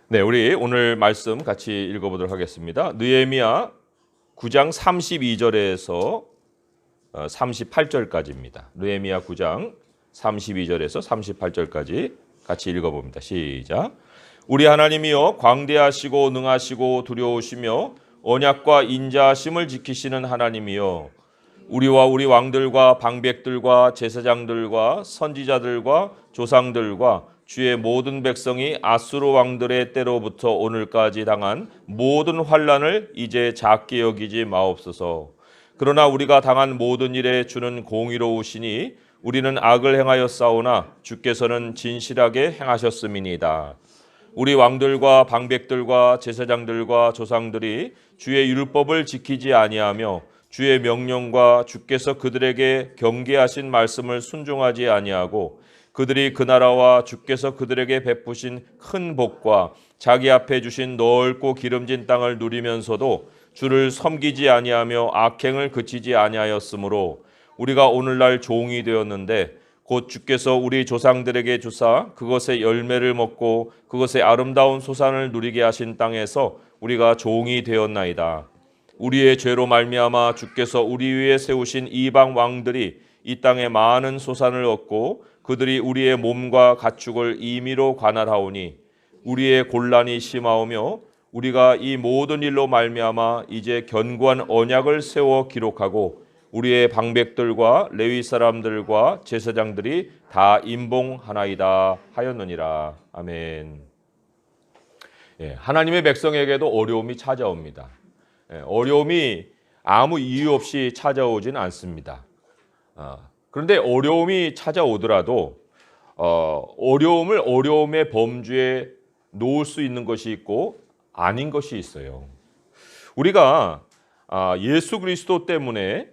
네, 우리 오늘 말씀 같이 읽어보도록 하겠습니다. 느헤미야 9장 32절에서 38절까지입니다. 느헤미야 9장 32절에서 38절까지 같이 읽어봅니다. 시작. 우리 하나님이여 광대하시고 능하시고 두려우시며 언약과 인자하심을 지키시는 하나님이여 우리와 우리 왕들과 방백들과 제사장들과 선지자들과 조상들과 주의 모든 백성이 아수르 왕들의 때로부터 오늘까지 당한 모든 환난을 이제 작게 여기지 마옵소서. 그러나 우리가 당한 모든 일에 주는 공의로우시니 우리는 악을 행하였사오나 주께서는 진실하게 행하셨음이니이다. 우리 왕들과 방백들과 제사장들과 조상들이 주의 율법을 지키지 아니하며 주의 명령과 주께서 그들에게 경계하신 말씀을 순종하지 아니하고 그들이 그 나라와 주께서 그들에게 베푸신 큰 복과 자기 앞에 주신 넓고 기름진 땅을 누리면서도 주를 섬기지 아니하며 악행을 그치지 아니하였으므로 우리가 오늘날 종이 되었는데 곧 주께서 우리 조상들에게 주사 그것의 열매를 먹고 그것의 아름다운 소산을 누리게 하신 땅에서 우리가 종이 되었나이다. 우리의 죄로 말미암아 주께서 우리 위에 세우신 이방 왕들이 이 땅에 많은 소산을 얻고 그들이 우리의 몸과 가축을 임의로 관할하오니 우리의 곤란이 심하오며 우리가 이 모든 일로 말미암아 이제 견고한 언약을 세워 기록하고 우리의 방백들과 레위 사람들과 제사장들이 다 임봉하나이다 하였느니라. 아멘. 하나님의 백성에게도 어려움이 찾아옵니다. 어려움이 아무 이유 없이 찾아오지는 않습니다. 그런데 어려움이 찾아오더라도 어려움을 어려움의 범주에 놓을 수 있는 것이 있고 아닌 것이 있어요. 우리가 예수 그리스도 때문에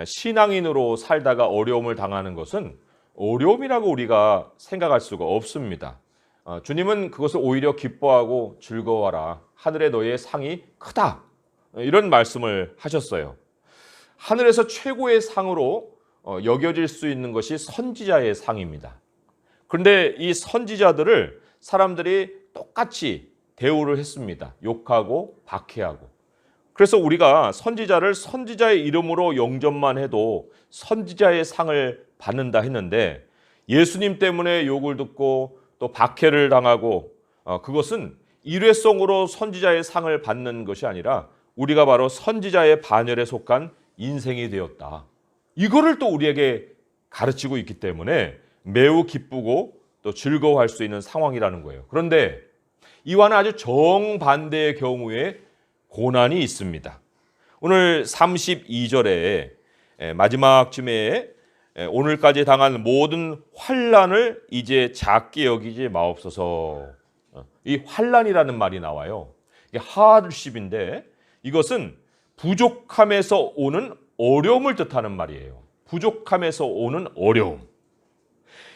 신앙인으로 살다가 어려움을 당하는 것은 어려움이라고 우리가 생각할 수가 없습니다. 주님은 그것을 오히려 기뻐하고 즐거워하라. 하늘에 너의 상이 크다. 이런 말씀을 하셨어요. 하늘에서 최고의 상으로 여겨질 수 있는 것이 선지자의 상입니다. 그런데 이 선지자들을 사람들이 똑같이 대우를 했습니다. 욕하고 박해하고. 그래서 우리가 선지자를 선지자의 이름으로 영접만 해도 선지자의 상을 받는다 했는데 예수님 때문에 욕을 듣고 또 박해를 당하고 그것은 일회성으로 선지자의 상을 받는 것이 아니라 우리가 바로 선지자의 반열에 속한 인생이 되었다. 이거를 또 우리에게 가르치고 있기 때문에 매우 기쁘고 또 즐거워할 수 있는 상황이라는 거예요. 그런데 이와는 아주 정반대의 경우에 고난이 있습니다. 오늘 32절에 마지막 쯤에 오늘까지 당한 모든 환난을 이제 작게 여기지 마옵소서. 이 환난이라는 말이 나와요. 이게 하드십인데 이것은 부족함에서 오는 어려움을 뜻하는 말이에요. 부족함에서 오는 어려움.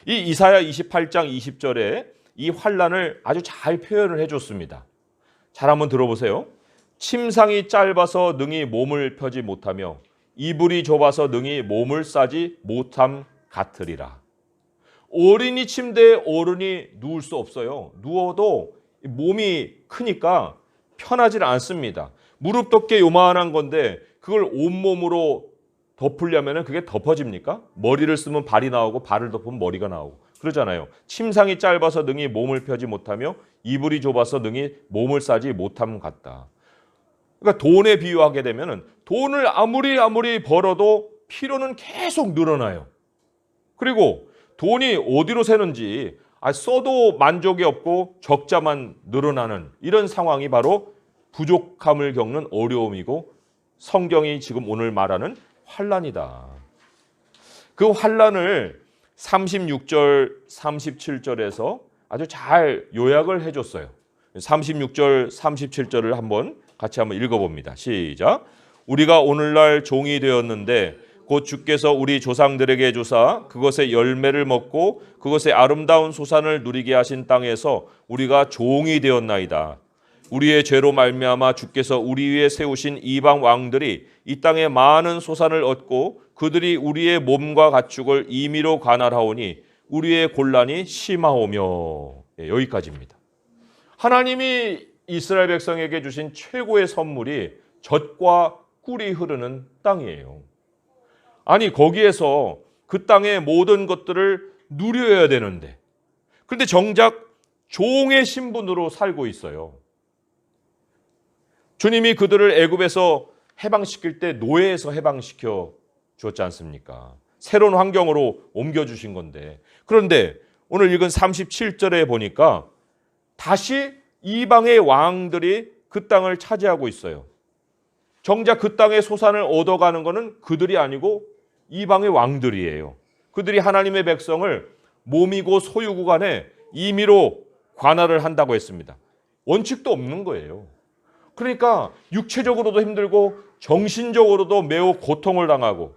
이 이사야 28장 20절에 이 환난을 아주 잘 표현을 해줬습니다. 잘 한번 들어보세요. 침상이 짧아서 능히 몸을 펴지 못하며 이불이 좁아서 능히 몸을 싸지 못함 같으리라. 어린이 침대에 어른이 누울 수 없어요. 누워도 몸이 크니까 편하지 않습니다. 무릎 덮개 요만한 건데 그걸 온몸으로 덮으려면 그게 덮어집니까? 머리를 쓰면 발이 나오고 발을 덮으면 머리가 나오고 그러잖아요. 침상이 짧아서 능히 몸을 펴지 못하며 이불이 좁아서 능히 몸을 싸지 못함 같다. 그러니까 돈에 비유하게 되면 돈을 아무리 벌어도 필요는 계속 늘어나요. 그리고 돈이 어디로 새는지 써도 만족이 없고 적자만 늘어나는 이런 상황이 바로 부족함을 겪는 어려움이고 성경이 지금 오늘 말하는 환난이다. 그 환난을 36절, 37절에서 아주 잘 요약을 해줬어요. 36절, 37절을 같이 한번 읽어봅니다. 시작. 우리가 오늘날 종이 되었는데 곧 주께서 우리 조상들에게 주사 그것의 열매를 먹고 그것의 아름다운 소산을 누리게 하신 땅에서 우리가 종이 되었나이다. 우리의 죄로 말미암아 주께서 우리 위에 세우신 이방 왕들이 이 땅에 많은 소산을 얻고 그들이 우리의 몸과 가축을 임의로 관할하오니 우리의 곤란이 심하오며. 여기까지입니다. 하나님이 이스라엘 백성에게 주신 최고의 선물이 젖과 꿀이 흐르는 땅이에요. 아니 거기에서 그 땅의 모든 것들을 누려야 되는데 그런데 정작 종의 신분으로 살고 있어요. 주님이 그들을 애굽에서 해방시킬 때 노예에서 해방시켜 주었지 않습니까? 새로운 환경으로 옮겨주신 건데 그런데 오늘 읽은 37절에 보니까 다시 이방의 왕들이 그 땅을 차지하고 있어요. 정작 그 땅의 소산을 얻어가는 것은 그들이 아니고 이방의 왕들이에요. 그들이 하나님의 백성을 몸이고 소유구 간에 임의로 관할을 한다고 했습니다. 원칙도 없는 거예요. 그러니까 육체적으로도 힘들고 정신적으로도 매우 고통을 당하고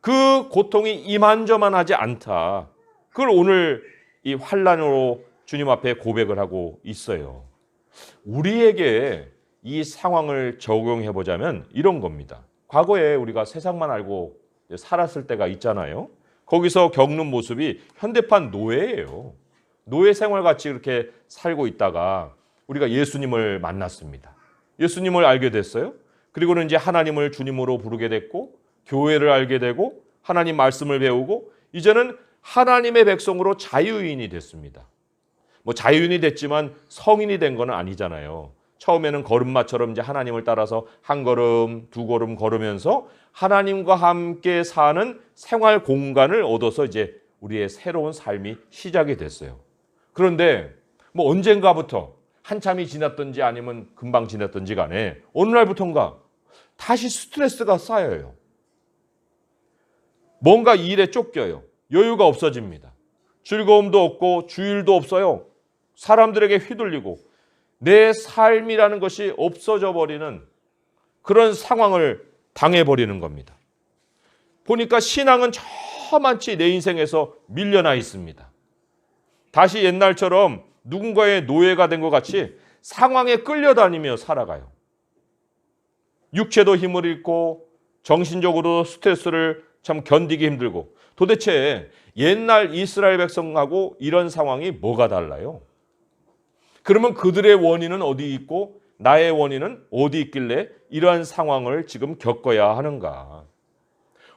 그 고통이 이만저만하지 않다. 그걸 오늘 이 환난으로 주님 앞에 고백을 하고 있어요. 우리에게 이 상황을 적용해 보자면 이런 겁니다. 과거에 우리가 세상만 알고 살았을 때가 있잖아요. 거기서 겪는 모습이 현대판 노예예요. 노예 생활같이 이렇게 살고 있다가 우리가 예수님을 만났습니다. 예수님을 알게 됐어요. 그리고는 이제 하나님을 주님으로 부르게 됐고 교회를 알게 되고 하나님 말씀을 배우고 이제는 하나님의 백성으로 자유인이 됐습니다. 뭐 자유인이 됐지만 성인이 된 건 아니잖아요. 처음에는 걸음마처럼 이제 하나님을 따라서 한 걸음, 두 걸음 걸으면서 하나님과 함께 사는 생활 공간을 얻어서 이제 우리의 새로운 삶이 시작이 됐어요. 그런데 뭐 언젠가부터 한참이 지났든지 아니면 금방 지났든지 간에 어느 날부터인가 다시 스트레스가 쌓여요. 뭔가 일에 쫓겨요. 여유가 없어집니다. 즐거움도 없고 주일도 없어요. 사람들에게 휘둘리고 내 삶이라는 것이 없어져 버리는 그런 상황을 당해버리는 겁니다. 보니까 신앙은 저만치 내 인생에서 밀려나 있습니다. 다시 옛날처럼 누군가의 노예가 된 것 같이 상황에 끌려다니며 살아가요. 육체도 힘을 잃고 정신적으로 스트레스를 참 견디기 힘들고 도대체 옛날 이스라엘 백성하고 이런 상황이 뭐가 달라요? 그러면 그들의 원인은 어디 있고 나의 원인은 어디 있길래 이러한 상황을 지금 겪어야 하는가?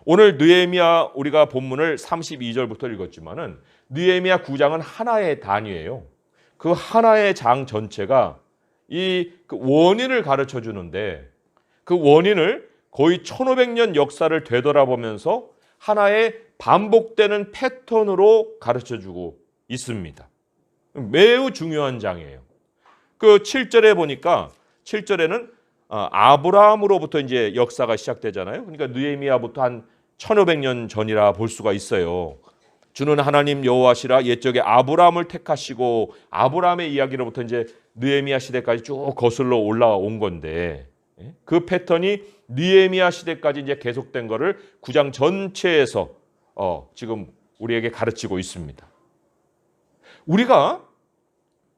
오늘 느헤미야 우리가 본문을 32절부터 읽었지만은 느헤미야 9장은 하나의 단위예요. 그 하나의 장 전체가 이 원인을 가르쳐 주는데 그 원인을 거의 1500년 역사를 되돌아보면서 하나의 반복되는 패턴으로 가르쳐 주고 있습니다. 매우 중요한 장이에요. 그 7절에 보니까 7절에는 아브라함으로부터 이제 역사가 시작되잖아요. 그러니까 느헤미야부터 한 1500년 전이라 볼 수가 있어요. 주는 하나님 여호와시라 옛적에 아브라함을 택하시고 아브라함의 이야기로부터 이제 느헤미야 시대까지 쭉 거슬러 올라온 건데 그 패턴이 느헤미야 시대까지 이제 계속된 거를 9장 전체에서 지금 우리에게 가르치고 있습니다. 우리가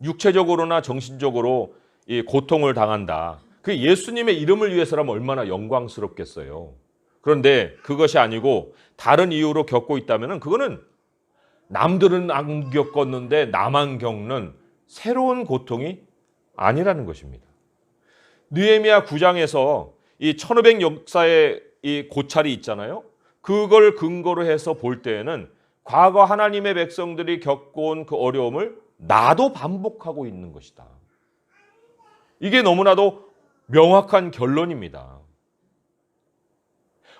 육체적으로나 정신적으로 이 고통을 당한다. 그 예수님의 이름을 위해서라면 얼마나 영광스럽겠어요. 그런데 그것이 아니고 다른 이유로 겪고 있다면 그거는 남들은 안 겪었는데 나만 겪는 새로운 고통이 아니라는 것입니다. 느헤미야 9장에서 이 1500 역사의 이 고찰이 있잖아요. 그걸 근거로 해서 볼 때에는 과거 하나님의 백성들이 겪어온 그 어려움을 나도 반복하고 있는 것이다. 이게 너무나도 명확한 결론입니다.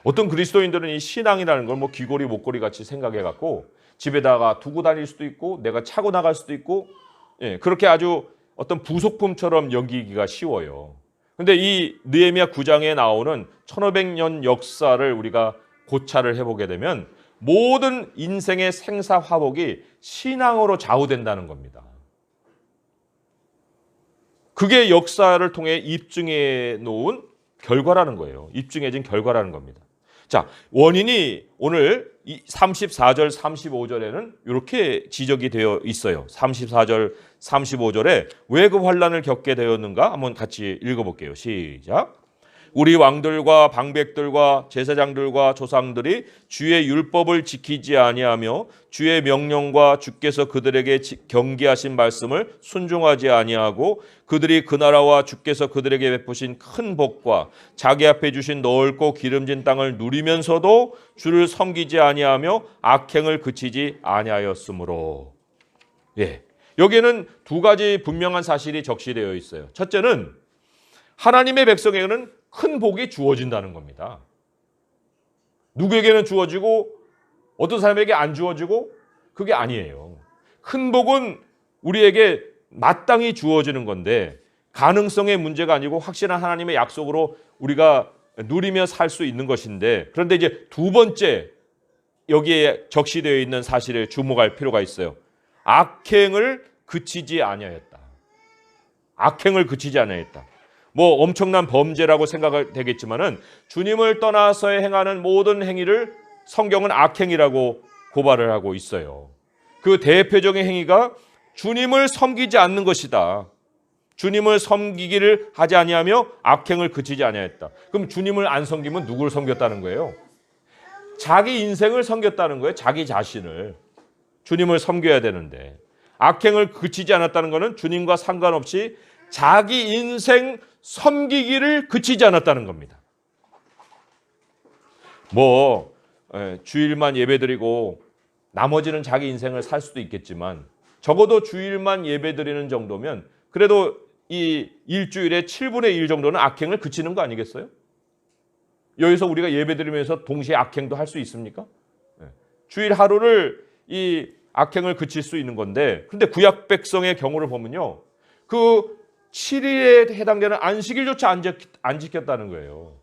어떤 그리스도인들은 이 신앙이라는 걸 뭐 귀걸이 목걸이 같이 생각해 갖고 집에다가 두고 다닐 수도 있고 내가 차고 나갈 수도 있고 그렇게 아주 어떤 부속품처럼 여기기가 쉬워요. 근데 이 느헤미야 9장에 나오는 1500년 역사를 우리가 고찰을 해보게 되면 모든 인생의 생사화복이 신앙으로 좌우된다는 겁니다. 그게 역사를 통해 입증해 놓은 결과라는 거예요. 입증해진 결과라는 겁니다. 자, 원인이 오늘 34절, 35절에는 이렇게 지적이 되어 있어요. 34절, 35절에 왜 그 환난을 겪게 되었는가? 한번 같이 읽어볼게요. 시작. 우리 왕들과 방백들과 제사장들과 조상들이 주의 율법을 지키지 아니하며 주의 명령과 주께서 그들에게 경계하신 말씀을 순종하지 아니하고 그들이 그 나라와 주께서 그들에게 베푸신 큰 복과 자기 앞에 주신 넓고 기름진 땅을 누리면서도 주를 섬기지 아니하며 악행을 그치지 아니하였으므로. 예. 여기에는 두 가지 분명한 사실이 적시되어 있어요. 첫째는 하나님의 백성에게는 큰 복이 주어진다는 겁니다. 누구에게는 주어지고 어떤 사람에게 안 주어지고 그게 아니에요. 큰 복은 우리에게 마땅히 주어지는 건데 가능성의 문제가 아니고 확실한 하나님의 약속으로 우리가 누리며 살 수 있는 것인데, 그런데 이제 두 번째 여기에 적시되어 있는 사실에 주목할 필요가 있어요. 악행을 그치지 아니하였다. 악행을 그치지 아니하였다. 뭐 엄청난 범죄라고 생각이 되겠지만은 주님을 떠나서 행하는 모든 행위를 성경은 악행이라고 고발을 하고 있어요. 그 대표적인 행위가 주님을 섬기지 않는 것이다. 주님을 섬기기를 하지 아니하며 악행을 그치지 아니하였다. 그럼 주님을 안 섬기면 누구를 섬겼다는 거예요? 자기 인생을 섬겼다는 거예요. 자기 자신을. 주님을 섬겨야 되는데 악행을 그치지 않았다는 것은 주님과 상관없이 자기 인생 섬기기를 그치지 않았다는 겁니다. 뭐 주일만 예배드리고 나머지는 자기 인생을 살 수도 있겠지만 적어도 주일만 예배드리는 정도면 그래도 이 일주일의 7분의 1 정도는 악행을 그치는 거 아니겠어요? 여기서 우리가 예배드리면서 동시에 악행도 할 수 있습니까? 주일 하루를 이 악행을 그칠 수 있는 건데, 그런데 구약 백성의 경우를 보면요, 그 7일에 해당되는 안식일조차 안 지켰다는 거예요.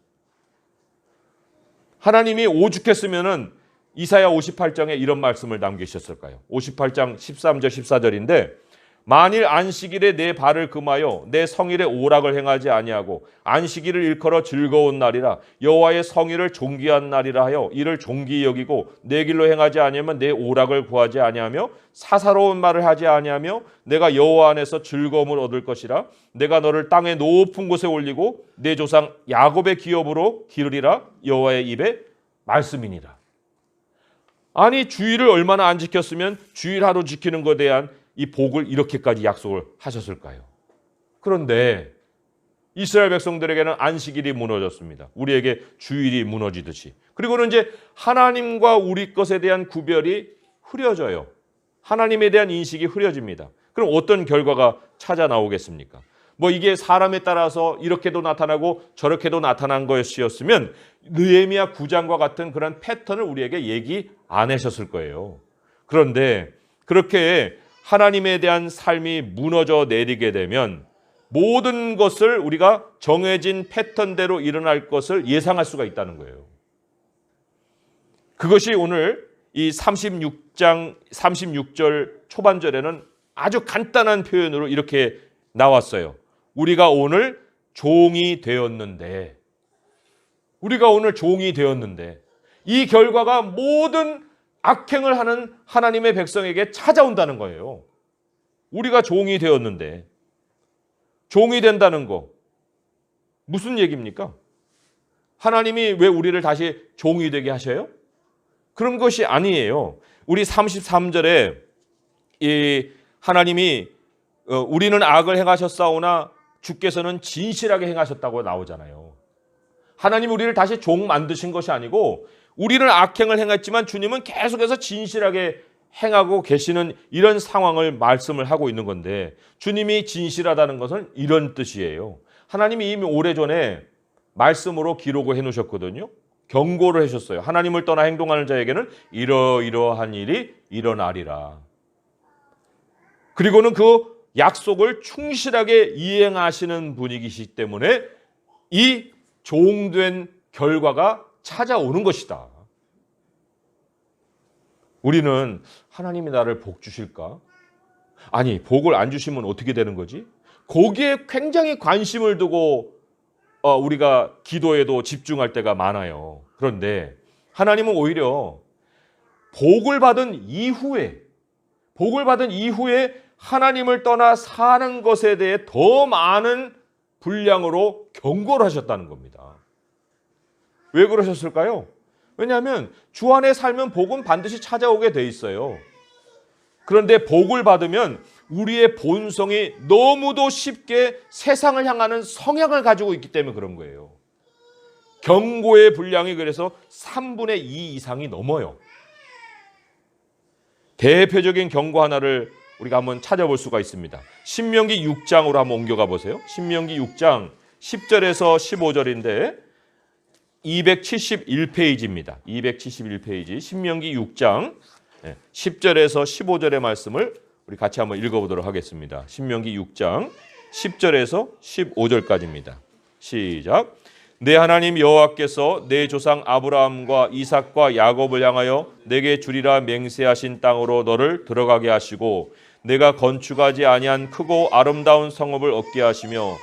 하나님이 오죽했으면은 이사야 58장에 이런 말씀을 남기셨을까요? 58장 13절 14절인데 만일 안식일에 내 발을 금하여 내 성일에 오락을 행하지 아니하고 안식일을 일컬어 즐거운 날이라 여호와의 성일을 존귀한 날이라 하여 이를 존귀히 여기고 내 길로 행하지 아니하면 내 오락을 구하지 아니하며 사사로운 말을 하지 아니하며 내가 여호와 안에서 즐거움을 얻을 것이라 내가 너를 땅의 높은 곳에 올리고 내 조상 야곱의 기업으로 기르리라 여호와의 입에 말씀이니라. 아니 주일을 얼마나 안 지켰으면 주일 하루 지키는 것에 대한 이 복을 이렇게까지 약속을 하셨을까요? 그런데 이스라엘 백성들에게는 안식일이 무너졌습니다. 우리에게 주일이 무너지듯이. 그리고는 이제 하나님과 우리 것에 대한 구별이 흐려져요. 하나님에 대한 인식이 흐려집니다. 그럼 어떤 결과가 찾아 나오겠습니까? 뭐 이게 사람에 따라서 이렇게도 나타나고 저렇게도 나타난 것이었으면 느헤미야 9장과 같은 그런 패턴을 우리에게 얘기 안 하셨을 거예요. 그런데 그렇게 하나님에 대한 삶이 무너져 내리게 되면 모든 것을 우리가 정해진 패턴대로 일어날 것을 예상할 수가 있다는 거예요. 그것이 오늘 이 36장 36절 초반절에는 아주 간단한 표현으로 이렇게 나왔어요. 우리가 오늘 종이 되었는데, 우리가 오늘 종이 되었는데 이 결과가 모든 악행을 하는 하나님의 백성에게 찾아온다는 거예요. 우리가 종이 되었는데, 종이 된다는 거 무슨 얘기입니까? 하나님이 왜 우리를 다시 종이 되게 하셔요? 그런 것이 아니에요. 우리 33절에 이 하나님이 우리는 악을 행하셨사오나 주께서는 진실하게 행하셨다고 나오잖아요. 하나님이 우리를 다시 종 만드신 것이 아니고 우리는 악행을 행했지만 주님은 계속해서 진실하게 행하고 계시는 이런 상황을 말씀을 하고 있는 건데, 주님이 진실하다는 것은 이런 뜻이에요. 하나님이 이미 오래전에 말씀으로 기록을 해놓으셨거든요. 경고를 하셨어요. 하나님을 떠나 행동하는 자에게는 이러이러한 일이 일어나리라. 그리고는 그 약속을 충실하게 이행하시는 분이시기 때문에 이 종된 결과가 찾아오는 것이다. 우리는 하나님이 나를 복 주실까? 아니, 복을 안 주시면 어떻게 되는 거지? 거기에 굉장히 관심을 두고 우리가 기도에도 집중할 때가 많아요. 그런데 하나님은 오히려 복을 받은 이후에 하나님을 떠나 사는 것에 대해 더 많은 분량으로 경고를 하셨다는 겁니다. 왜 그러셨을까요? 왜냐하면 주 안에 살면 복은 반드시 찾아오게 돼 있어요. 그런데 복을 받으면 우리의 본성이 너무도 쉽게 세상을 향하는 성향을 가지고 있기 때문에 그런 거예요. 경고의 분량이 그래서 3분의 2 이상이 넘어요. 대표적인 경고 하나를 우리가 한번 찾아볼 수가 있습니다. 신명기 6장으로 한번 옮겨가 보세요. 신명기 6장 10절에서 15절인데 271페이지입니다. 271페이지 신명기 6장 10절에서 15절의 말씀을 우리 같이 한번 읽어보도록 하겠습니다. 신명기 6장 10절에서 15절까지입니다. 시작. 내 하나님 여호와께서 내 조상 아브라함과 이삭과 야곱을 향하여 내게 주리라 맹세하신 땅으로 너를 들어가게 하시고 내가 건축하지 아니한 크고 아름다운 성읍을 얻게 하시며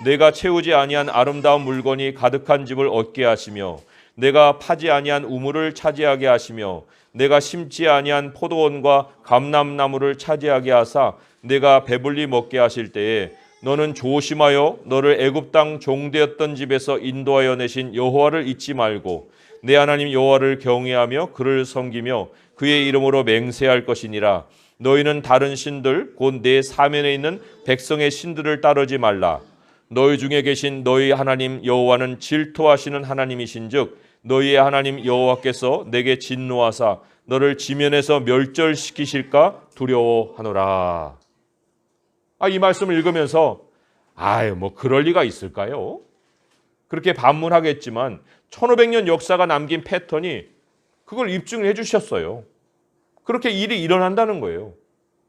내가 채우지 아니한 아름다운 물건이 가득한 집을 얻게 하시며 내가 파지 아니한 우물을 차지하게 하시며 내가 심지 아니한 포도원과 감람나무를 차지하게 하사 내가 배불리 먹게 하실 때에 너는 조심하여 너를 애굽 땅 종되었던 집에서 인도하여 내신 여호와를 잊지 말고 내 하나님 여호와를 경외하며 그를 섬기며 그의 이름으로 맹세할 것이니라. 너희는 다른 신들 곧 내 사면에 있는 백성의 신들을 따르지 말라. 너희 중에 계신 너희 하나님 여호와는 질투하시는 하나님이신즉 너희의 하나님 여호와께서 내게 진노하사 너를 지면에서 멸절시키실까 두려워하노라. 이 말씀을 읽으면서 뭐 그럴 리가 있을까요? 그렇게 반문하겠지만 1500년 역사가 남긴 패턴이 그걸 입증을 해 주셨어요. 그렇게 일이 일어난다는 거예요.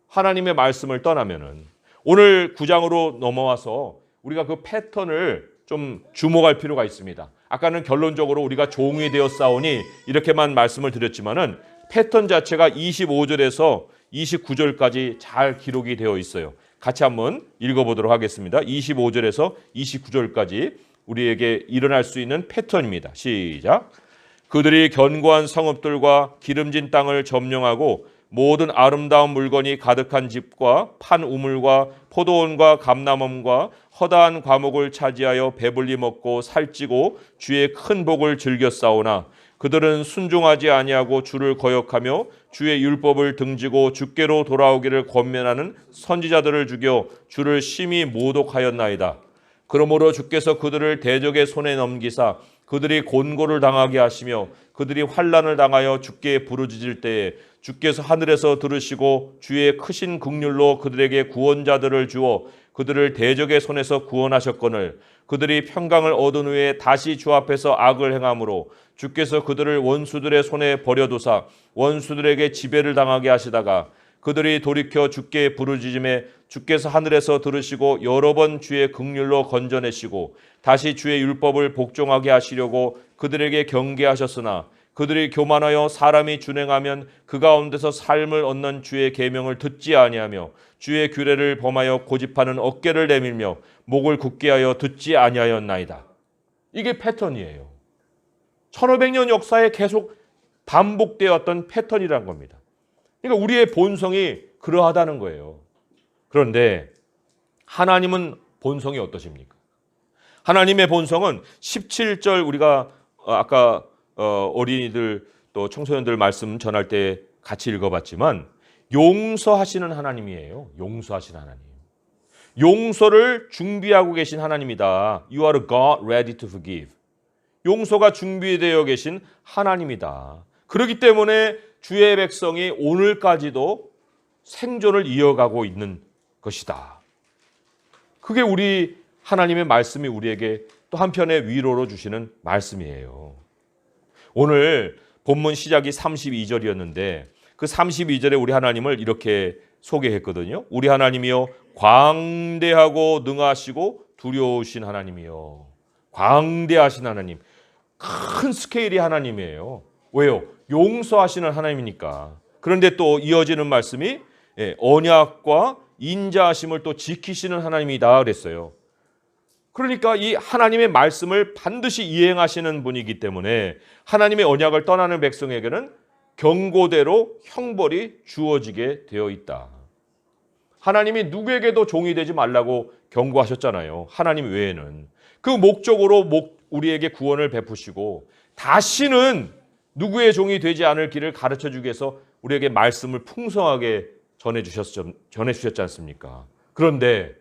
하나님의 말씀을 떠나면은. 오늘 9장으로 넘어와서 우리가 그 패턴을 좀 주목할 필요가 있습니다. 아까는 결론적으로 우리가 종이 되어 싸우니 이렇게만 말씀을 드렸지만은 패턴 자체가 25절에서 29절까지 잘 기록이 되어 있어요. 같이 한번 읽어보도록 하겠습니다. 25절에서 29절까지 우리에게 일어날 수 있는 패턴입니다. 시작. 그들이 견고한 성읍들과 기름진 땅을 점령하고 모든 아름다운 물건이 가득한 집과 판 우물과 포도원과 감람원과 허다한 과목을 차지하여 배불리 먹고 살찌고 주의 큰 복을 즐겨 싸우나 그들은 순종하지 아니하고 주를 거역하며 주의 율법을 등지고 주께로 돌아오기를 권면하는 선지자들을 죽여 주를 심히 모독하였나이다. 그러므로 주께서 그들을 대적의 손에 넘기사 그들이 곤고를 당하게 하시며 그들이 환난을 당하여 주께 부르짖을 때에 주께서 하늘에서 들으시고 주의 크신 긍휼로 그들에게 구원자들을 주어 그들을 대적의 손에서 구원하셨거늘 그들이 평강을 얻은 후에 다시 주 앞에서 악을 행함으로 주께서 그들을 원수들의 손에 버려두사 원수들에게 지배를 당하게 하시다가 그들이 돌이켜 주께 부르짖음에 주께서 하늘에서 들으시고 여러 번 주의 긍휼로 건져내시고 다시 주의 율법을 복종하게 하시려고 그들에게 경계하셨으나 그들이 교만하여 사람이 준행하면 그 가운데서 삶을 얻는 주의 계명을 듣지 아니하며 주의 규례를 범하여 고집하는 어깨를 내밀며 목을 굳게 하여 듣지 아니하였나이다. 이게 패턴이에요. 1500년 역사에 계속 반복되어 왔던 패턴이란 겁니다. 그러니까 우리의 본성이 그러하다는 거예요. 그런데 하나님은 본성이 어떠십니까? 하나님의 본성은 17절 우리가 아까 어린이들 또 청소년들 말씀 전할 때 같이 읽어봤지만 용서하시는 하나님이에요. 용서하시는 하나님. 용서를 준비하고 계신 하나님이다. You are a God ready to forgive. 용서가 준비되어 계신 하나님이다. 그렇기 때문에 주의 백성이 오늘까지도 생존을 이어가고 있는 것이다. 그게 우리 하나님의 말씀이 우리에게 또 한편의 위로로 주시는 말씀이에요. 오늘 본문 시작이 32절이었는데 그 32절에 우리 하나님을 이렇게 소개했거든요. 우리 하나님이여 광대하고 능하시고 두려우신 하나님이요. 광대하신 하나님. 큰 스케일의 하나님이에요. 왜요? 용서하시는 하나님이니까. 그런데 또 이어지는 말씀이 언약과 인자하심을 또 지키시는 하나님이다 그랬어요. 그러니까 이 하나님의 말씀을 반드시 이행하시는 분이기 때문에 하나님의 언약을 떠나는 백성에게는 경고대로 형벌이 주어지게 되어 있다. 하나님이 누구에게도 종이 되지 말라고 경고하셨잖아요. 하나님 외에는. 그 목적으로 우리에게 구원을 베푸시고 다시는 누구의 종이 되지 않을 길을 가르쳐주기 위해서 우리에게 말씀을 풍성하게 전해주셨지 않습니까? 그런데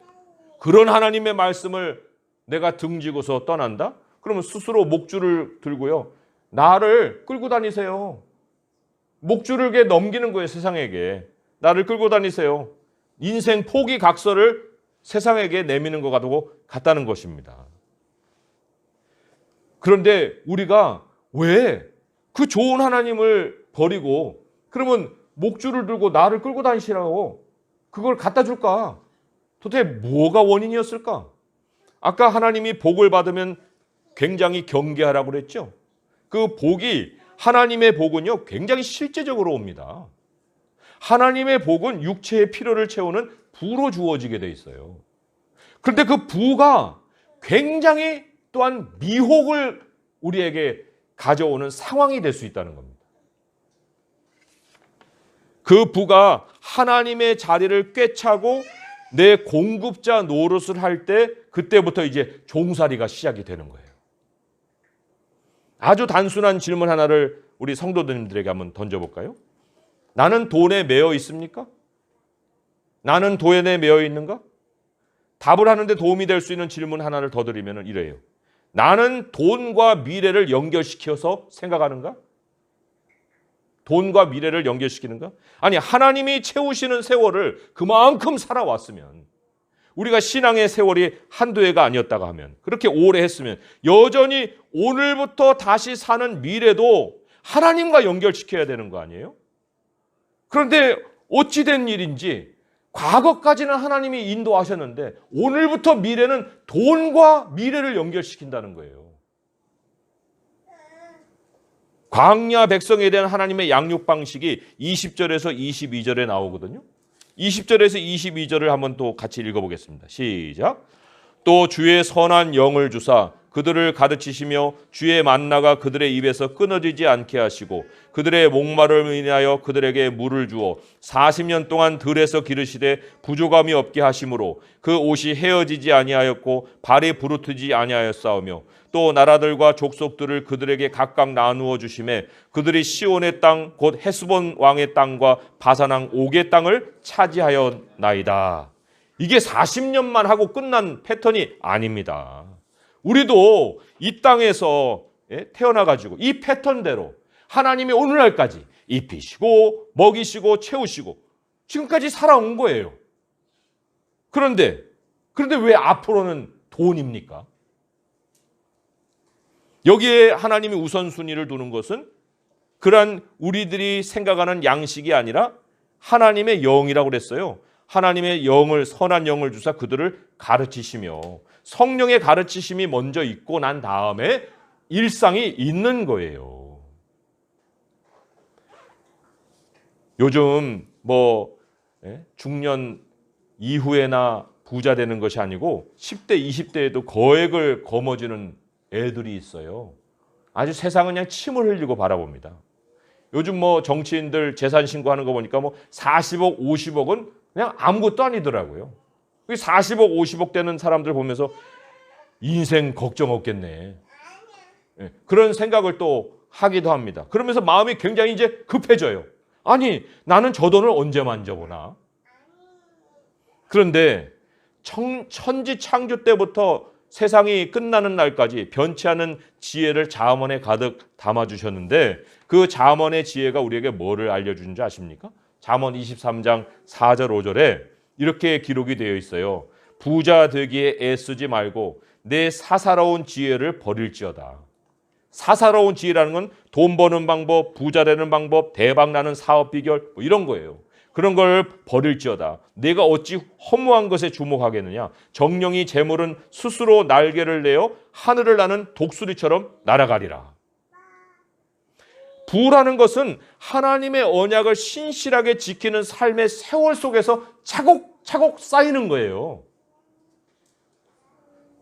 그런 하나님의 말씀을 내가 등지고서 떠난다? 그러면 스스로 목줄을 들고요. 나를 끌고 다니세요. 목줄을 넘기는 거예요. 세상에게. 나를 끌고 다니세요. 인생 포기각서를 세상에게 내미는 것 같다는 것입니다. 그런데 우리가 왜 그 좋은 하나님을 버리고 그러면 목줄을 들고 나를 끌고 다니시라고 그걸 갖다 줄까? 도대체 뭐가 원인이었을까? 아까 하나님이 복을 받으면 굉장히 경계하라고 그랬죠. 그 복이 하나님의 복은요 굉장히 실제적으로 옵니다. 하나님의 복은 육체의 필요를 채우는 부로 주어지게 돼 있어요. 그런데 그 부가 굉장히 또한 미혹을 우리에게 가져오는 상황이 될 수 있다는 겁니다. 그 부가 하나님의 자리를 꿰차고 내 공급자 노릇을 할 때 그때부터 이제 종살이가 시작이 되는 거예요. 아주 단순한 질문 하나를 우리 성도님들에게 한번 던져볼까요? 나는 돈에 매여 있습니까? 나는 돈에 매여 있는가? 답을 하는데 도움이 될 수 있는 질문 하나를 더 드리면 이래요. 나는 돈과 미래를 연결시켜서 생각하는가? 돈과 미래를 연결시키는가? 아니, 하나님이 채우시는 세월을 그만큼 살아왔으면, 우리가 신앙의 세월이 한두 해가 아니었다가 하면, 그렇게 오래 했으면 여전히 오늘부터 다시 사는 미래도 하나님과 연결시켜야 되는 거 아니에요? 그런데 어찌된 일인지 과거까지는 하나님이 인도하셨는데 오늘부터 미래는 돈과 미래를 연결시킨다는 거예요. 광야 백성에 대한 하나님의 양육 방식이 20절에서 22절에 나오거든요. 20절에서 22절을 한번 또 같이 읽어보겠습니다. 시작. 또 주의 선한 영을 주사 그들을 가르치시며 주의 만나가 그들의 입에서 끊어지지 않게 하시고 그들의 목마름을 인하여 그들에게 물을 주어 40년 동안 들에서 기르시되 부족함이 없게 하심으로 그 옷이 헤어지지 아니하였고 발이 부르트지 아니하였사오며 또 나라들과 족속들을 그들에게 각각 나누어 주심에 그들이 시온의 땅 곧 헤스본 왕의 땅과 바산 왕 옥의 땅을 차지하였나이다. 이게 40년만 하고 끝난 패턴이 아닙니다. 우리도 이 땅에서 태어나가지고 이 패턴대로 하나님이 오늘날까지 입히시고 먹이시고 채우시고 지금까지 살아온 거예요. 그런데 왜 앞으로는 돈입니까? 여기에 하나님이 우선순위를 두는 것은 그러한 우리들이 생각하는 양식이 아니라 하나님의 영이라고 그랬어요. 하나님의 영을, 선한 영을 주사 그들을 가르치시며 성령의 가르치심이 먼저 있고 난 다음에 일상이 있는 거예요. 요즘 중년 이후에나 부자 되는 것이 아니고 10대, 20대에도 거액을 거머쥐는 애들이 있어요. 아주 세상은 그냥 침을 흘리고 바라봅니다. 요즘 정치인들 재산 신고하는 거 보니까 40억, 50억은 그냥 아무것도 아니더라고요. 40억, 50억 되는 사람들 보면서 인생 걱정 없겠네. 그런 생각을 또 하기도 합니다. 그러면서 마음이 굉장히 이제 급해져요. 아니, 나는 저 돈을 언제 만져보나? 그런데 천지 창조 때부터 세상이 끝나는 날까지 변치 않은 지혜를 잠언에 가득 담아주셨는데 그 잠언의 지혜가 우리에게 뭐를 알려주는지 아십니까? 잠언 23장 4절 5절에 이렇게 기록이 되어 있어요. 부자 되기에 애쓰지 말고 내 사사로운 지혜를 버릴지어다. 사사로운 지혜라는 건 돈 버는 방법, 부자 되는 방법, 대박 나는 사업 비결 이런 거예요. 그런 걸 버릴지어다. 내가 어찌 허무한 것에 주목하겠느냐. 정령이 재물은 스스로 날개를 내어 하늘을 나는 독수리처럼 날아가리라. 부라는 것은 하나님의 언약을 신실하게 지키는 삶의 세월 속에서 차곡차곡 쌓이는 거예요.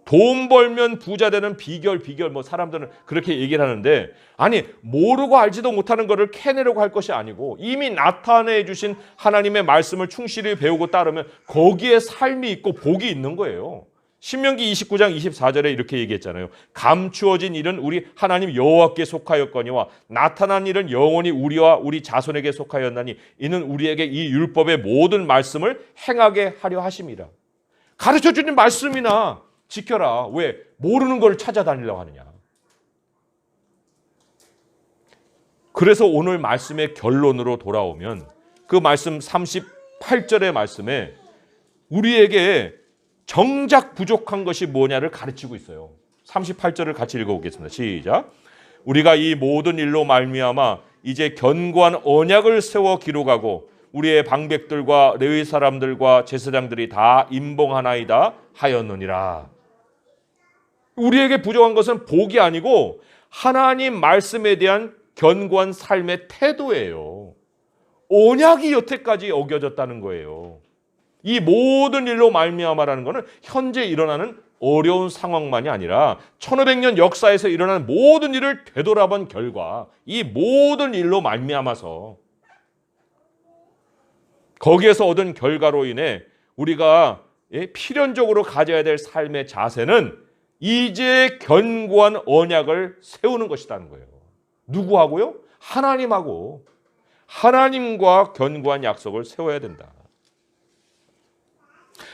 돈 벌면 부자 되는 비결 뭐 사람들은 그렇게 얘기를 하는데, 아니 모르고 알지도 못하는 것을 캐내려고 할 것이 아니고 이미 나타내 주신 하나님의 말씀을 충실히 배우고 따르면 거기에 삶이 있고 복이 있는 거예요. 신명기 29장 24절에 이렇게 얘기했잖아요. 감추어진 일은 우리 하나님 여호와께 속하였거니와 나타난 일은 영원히 우리와 우리 자손에게 속하였나니 이는 우리에게 이 율법의 모든 말씀을 행하게 하려 하심이라. 가르쳐주는 말씀이나 지켜라. 왜? 모르는 걸 찾아다니려고 하느냐. 그래서 오늘 말씀의 결론으로 돌아오면 그 말씀 38절의 말씀에 우리에게 정작 부족한 것이 뭐냐를 가르치고 있어요. 38절을 같이 읽어보겠습니다. 시작. 우리가 이 모든 일로 말미암아 이제 견고한 언약을 세워 기록하고 우리의 방백들과 레위 사람들과 제사장들이 다 임봉하나이다 하였느니라. 우리에게 부족한 것은 복이 아니고 하나님 말씀에 대한 견고한 삶의 태도예요. 언약이 여태까지 어겨졌다는 거예요. 이 모든 일로 말미암아라는 것은 현재 일어나는 어려운 상황만이 아니라 1500년 역사에서 일어나는 모든 일을 되돌아본 결과 이 모든 일로 말미암아서 거기에서 얻은 결과로 인해 우리가 필연적으로 가져야 될 삶의 자세는 이제 견고한 언약을 세우는 것이라는 거예요. 누구하고요? 하나님하고. 하나님과 견고한 약속을 세워야 된다.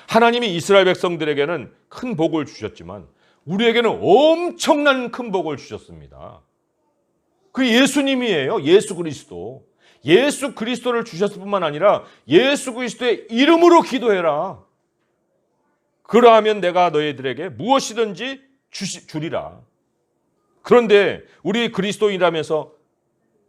하나님이 이스라엘 백성들에게는 큰 복을 주셨지만 우리에게는 엄청난 큰 복을 주셨습니다. 그 예수님이에요. 예수 그리스도. 예수 그리스도를 주셨을 뿐만 아니라 예수 그리스도의 이름으로 기도해라. 그러하면 내가 너희들에게 무엇이든지 주리라. 그런데 우리 그리스도인이라면서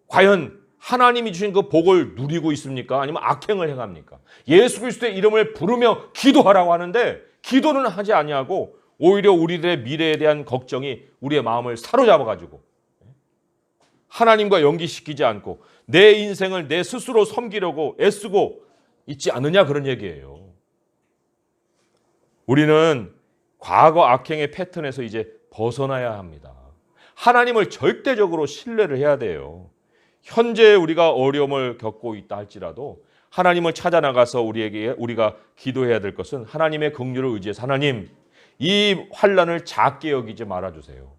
과연 하나님이 주신 그 복을 누리고 있습니까? 아니면 악행을 행합니까? 예수 그리스도의 이름을 부르며 기도하라고 하는데 기도는 하지 아니하고 오히려 우리들의 미래에 대한 걱정이 우리의 마음을 사로잡아가지고 하나님과 연기시키지 않고 내 인생을 내 스스로 섬기려고 애쓰고 있지 않느냐, 그런 얘기예요. 우리는 과거 악행의 패턴에서 이제 벗어나야 합니다. 하나님을 절대적으로 신뢰를 해야 돼요. 현재 우리가 어려움을 겪고 있다 할지라도 하나님을 찾아 나가서 우리가 기도해야 될 것은 하나님의 긍휼을 의지해서 하나님, 이 환난을 작게 여기지 말아 주세요.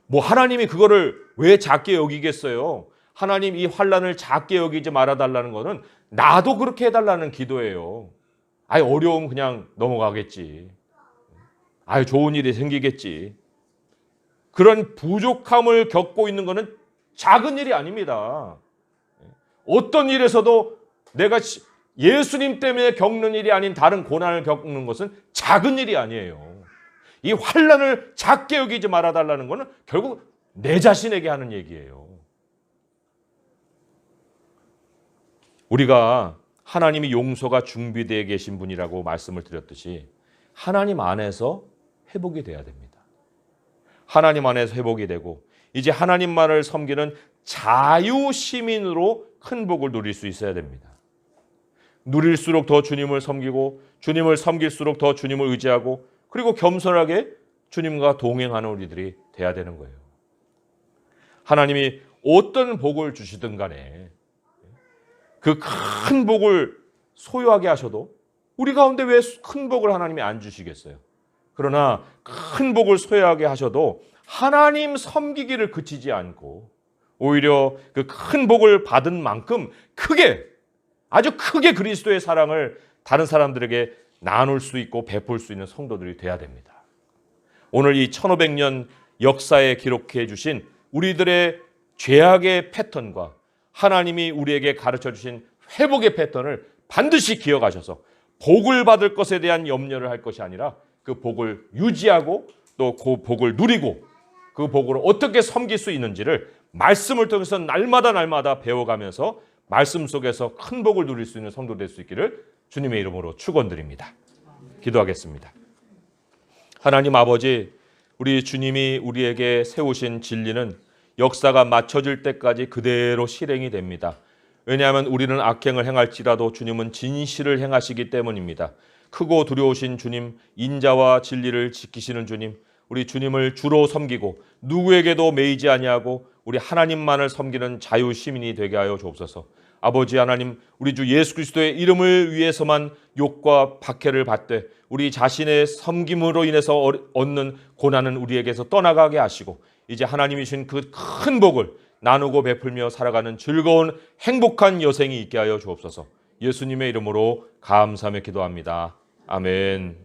뭐 하나님이 그거를 왜 작게 여기겠어요? 하나님 이 환난을 작게 여기지 말아 달라는 거는 나도 그렇게 해달라는 기도예요. 아이 어려움 그냥 넘어가겠지. 아이 좋은 일이 생기겠지. 그런 부족함을 겪고 있는 거는 작은 일이 아닙니다. 어떤 일에서도 내가 예수님 때문에 겪는 일이 아닌 다른 고난을 겪는 것은 작은 일이 아니에요. 이 환난을 작게 여기지 말아달라는 것은 결국 내 자신에게 하는 얘기예요. 우리가 하나님이 용서가 준비되어 계신 분이라고 말씀을 드렸듯이 하나님 안에서 회복이 돼야 됩니다. 하나님 안에서 회복이 되고 이제 하나님만을 섬기는 자유 시민으로 큰 복을 누릴 수 있어야 됩니다. 누릴수록 더 주님을 섬기고 주님을 섬길수록 더 주님을 의지하고 그리고 겸손하게 주님과 동행하는 우리들이 돼야 되는 거예요. 하나님이 어떤 복을 주시든 간에 그 큰 복을 소유하게 하셔도 우리 가운데 왜 큰 복을 하나님이 안 주시겠어요? 그러나 큰 복을 소유하게 하셔도 하나님 섬기기를 그치지 않고 오히려 그 큰 복을 받은 만큼 크게, 아주 크게 그리스도의 사랑을 다른 사람들에게 나눌 수 있고 베풀 수 있는 성도들이 돼야 됩니다. 오늘 이 1500년 역사에 기록해 주신 우리들의 죄악의 패턴과 하나님이 우리에게 가르쳐 주신 회복의 패턴을 반드시 기억하셔서 복을 받을 것에 대한 염려를 할 것이 아니라 그 복을 유지하고 또 그 복을 누리고 그 복으로 어떻게 섬길 수 있는지를 말씀을 통해서 날마다 배워가면서 말씀 속에서 큰 복을 누릴 수 있는 성도 될 수 있기를 주님의 이름으로 축원드립니다. 기도하겠습니다. 하나님 아버지, 우리 주님이 우리에게 세우신 진리는 역사가 맞춰질 때까지 그대로 실행이 됩니다. 왜냐하면 우리는 악행을 행할지라도 주님은 진실을 행하시기 때문입니다. 크고 두려우신 주님, 인자와 진리를 지키시는 주님, 우리 주님을 주로 섬기고 누구에게도 매이지 아니하고 우리 하나님만을 섬기는 자유 시민이 되게 하여 주옵소서. 아버지 하나님, 우리 주 예수 그리스도의 이름을 위해서만 욕과 박해를 받되 우리 자신의 섬김으로 인해서 얻는 고난은 우리에게서 떠나가게 하시고 이제 하나님이 주신 그 큰 복을 나누고 베풀며 살아가는 즐거운 행복한 여생이 있게 하여 주옵소서. 예수님의 이름으로 감사하며 기도합니다. 아멘.